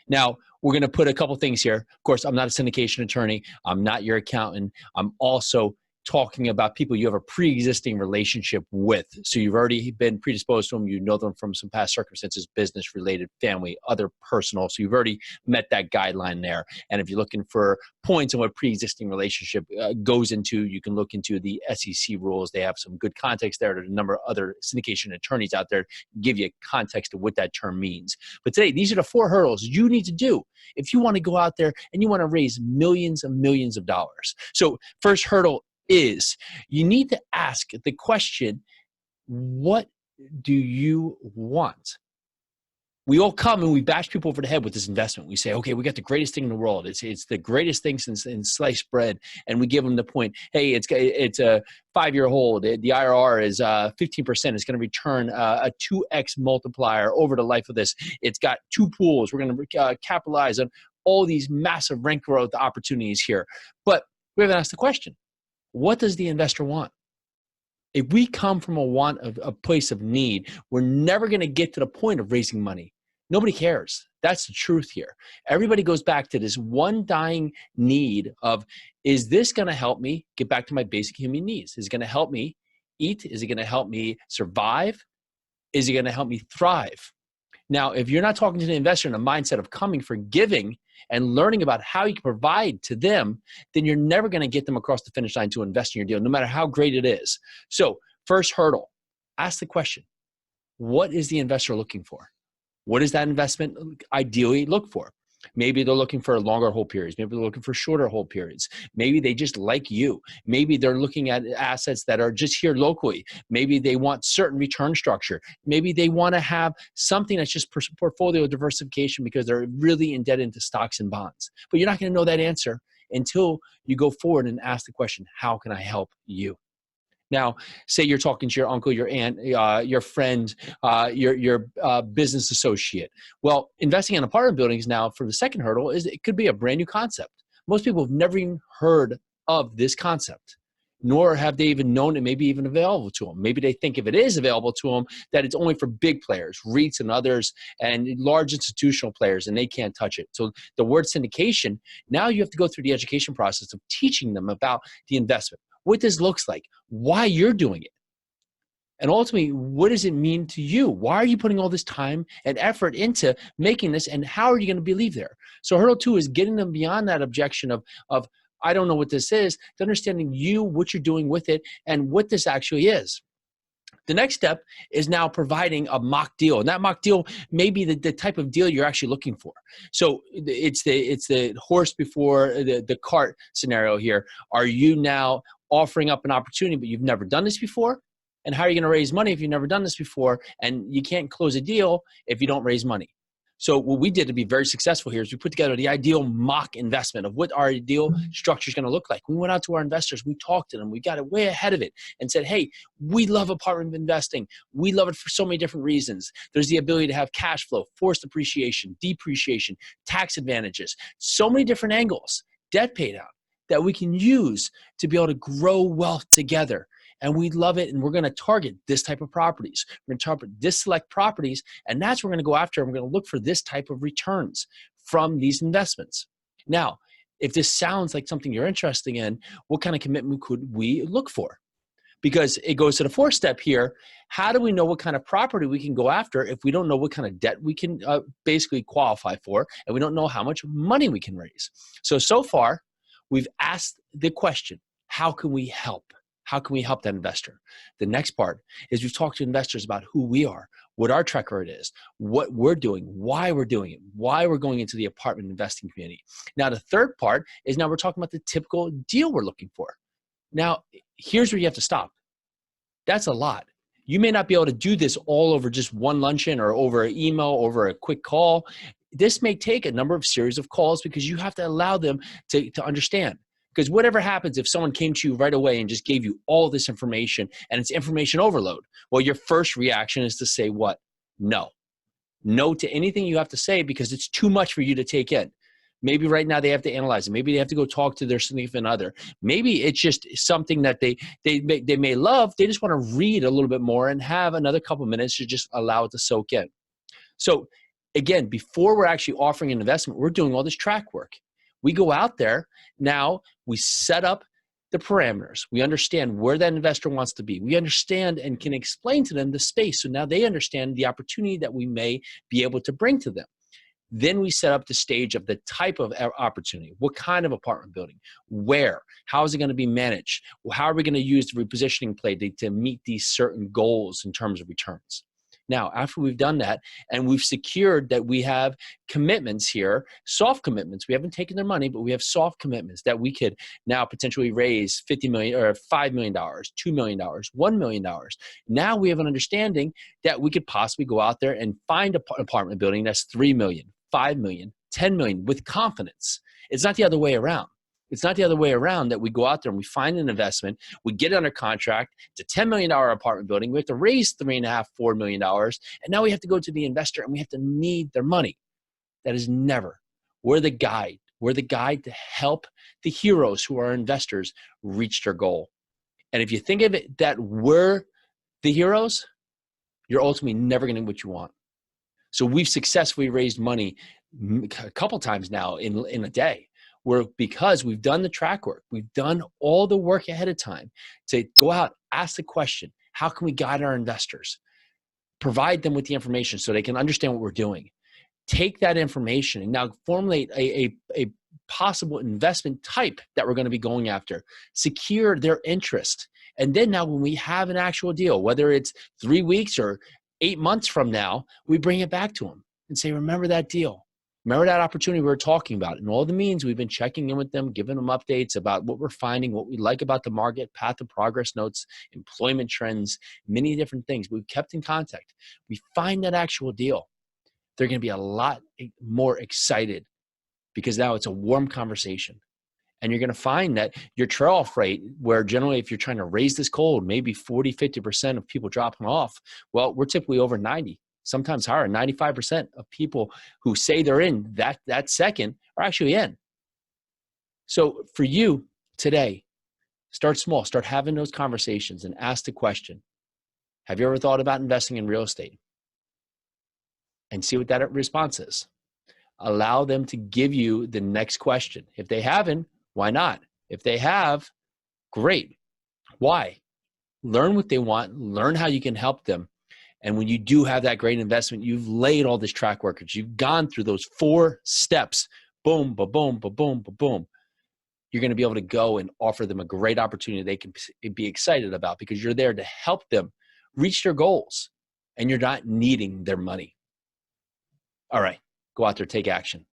Now, we're going to put a couple things here. Of course, I'm not a syndication attorney. I'm not your accountant. I'm also talking about people you have a pre-existing relationship with. So you've already been predisposed to them. You know them from some past circumstances, business related, family, other personal. So you've already met that guideline there. And if you're looking for points on what pre-existing relationship goes into, you can look into the SEC rules. They have some good context there. There's a number of other syndication attorneys out there give you context of what that term means. But today, these are the 4 hurdles you need to do if you want to go out there and you want to raise millions and millions of dollars. So first hurdle is you need to ask the question, what do you want? We all come and we bash people over the head with this investment. We say, okay, we got the greatest thing in the world. It's the greatest thing since sliced bread. And we give them the point, hey, it's a 5-year hold. The IRR is 15%. It's going to return a 2x multiplier over the life of this. It's got 2 pools. We're going to capitalize on all these massive rent growth opportunities here. But we haven't asked the question, what does the investor want? If we come from a place of need, we're never going to get to the point of raising money. Nobody cares. That's the truth here. Everybody goes back to this one dying need of, is this going to help me get back to my basic human needs? Is it going to help me eat? Is it going to help me survive? Is it going to help me thrive? Now, if you're not talking to the investor in a mindset of coming for giving and learning about how you can provide to them, then you're never going to get them across the finish line to invest in your deal, no matter how great it is. So first hurdle, ask the question, what is the investor looking for? What does that investment ideally look for? Maybe they're looking for longer hold periods. Maybe they're looking for shorter hold periods. Maybe they just like you. Maybe they're looking at assets that are just here locally. Maybe they want certain return structure. Maybe they want to have something that's just portfolio diversification because they're really indebted to stocks and bonds. But you're not going to know that answer until you go forward and ask the question, how can I help you? Now, say you're talking to your uncle, your aunt, your friend, your business associate. Well, investing in apartment buildings now for the second hurdle is it could be a brand new concept. Most people have never even heard of this concept, nor have they even known it may be even available to them. Maybe they think if it is available to them, that it's only for big players, REITs and others, and large institutional players, and they can't touch it. So the word syndication, now you have to go through the education process of teaching them about the investment, what this looks like, why you're doing it, and ultimately, what does it mean to you? Why are you putting all this time and effort into making this, and how are you going to believe there? So hurdle 2 is getting them beyond that objection of I don't know what this is, to understanding you, what you're doing with it, and what this actually is. The next step is now providing a mock deal. And that mock deal may be the type of deal you're actually looking for. So it's the horse before the cart scenario here. Are you now offering up an opportunity, but you've never done this before? And how are you going to raise money if you've never done this before? And you can't close a deal if you don't raise money. So what we did to be very successful here is we put together the ideal mock investment of what our ideal structure is going to look like. We went out to our investors. We talked to them. We got it way ahead of it and said, hey, we love apartment investing. We love it for so many different reasons. There's the ability to have cash flow, forced appreciation, depreciation, tax advantages, so many different angles, debt pay down that we can use to be able to grow wealth together. And we love it, and we're going to target this type of properties. We're going to target this select properties, and that's what we're going to go after. And we're going to look for this type of returns from these investments. Now, if this sounds like something you're interested in, what kind of commitment could we look for? Because it goes to the 4th step here. How do we know what kind of property we can go after if we don't know what kind of debt we can basically qualify for, and we don't know how much money we can raise? So far, we've asked the question, how can we help? How can we help that investor? The next part is we've talked to investors about who we are, what our track record is, what we're doing, why we're doing it, why we're going into the apartment investing community. Now, the third part is now we're talking about the typical deal we're looking for. Now, here's where you have to stop. That's a lot. You may not be able to do this all over just one luncheon or over an email, over a quick call. This may take a number of series of calls because you have to allow them to understand. Because whatever happens if someone came to you right away and just gave you all this information and it's information overload, well, your first reaction is to say what? No. No to anything you have to say because it's too much for you to take in. Maybe right now they have to analyze it. Maybe they have to go talk to their significant other. Maybe it's just something that they may love. They just want to read a little bit more and have another couple minutes to just allow it to soak in. So again, before we're actually offering an investment, we're doing all this track work. We go out there, now we set up the parameters. We understand where that investor wants to be. We understand and can explain to them the space. So now they understand the opportunity that we may be able to bring to them. Then we set up the stage of the type of opportunity. What kind of apartment building? Where? How is it going to be managed? How are we going to use the repositioning play to meet these certain goals in terms of returns? Now, after we've done that and we've secured that we have commitments here, soft commitments, we haven't taken their money, but we have soft commitments that we could now potentially raise $50 million or $5 million, $2 million, $1 million. Now we have an understanding that we could possibly go out there and find an apartment building that's $3 million, $5 million, $10 million with confidence. It's not the other way around. It's not the other way around that we go out there and we find an investment, we get it under contract. It's a $10 million apartment building. We have to raise $3.5, $4 million. And now we have to go to the investor and we have to need their money. That is never. We're the guide. We're the guide to help the heroes who are investors reach their goal. And if you think of it that we're the heroes, you're ultimately never going to get what you want. So we've successfully raised money a couple times now in a day. Because we've done the track work, we've done all the work ahead of time to go out, ask the question, how can we guide our investors? Provide them with the information so they can understand what we're doing. Take that information and now formulate a possible investment type that we're going to be going after. Secure their interest. And then now when we have an actual deal, whether it's 3 weeks or 8 months from now, we bring it back to them and say, remember that deal. Remember that opportunity we were talking about. And all the means we've been checking in with them, giving them updates about what we're finding, what we like about the market, path of progress notes, employment trends, many different things. We've kept in contact. We find that actual deal. They're going to be a lot more excited because now it's a warm conversation. And you're going to find that your trail-off rate, where generally if you're trying to raise this cold, maybe 40, 50% of people dropping off, well, we're typically over 90. Sometimes higher, 95% of people who say they're in that second are actually in. So for you today, start small, start having those conversations and ask the question, have you ever thought about investing in real estate? And see what that response is. Allow them to give you the next question. If they haven't, why not? If they have, great. Why? Learn what they want, learn how you can help them. And when you do have that great investment, you've laid all this track record. You've gone through those 4 steps. Boom, ba-boom, ba-boom, ba-boom. You're going to be able to go and offer them a great opportunity they can be excited about because you're there to help them reach their goals and you're not needing their money. All right, go out there, take action.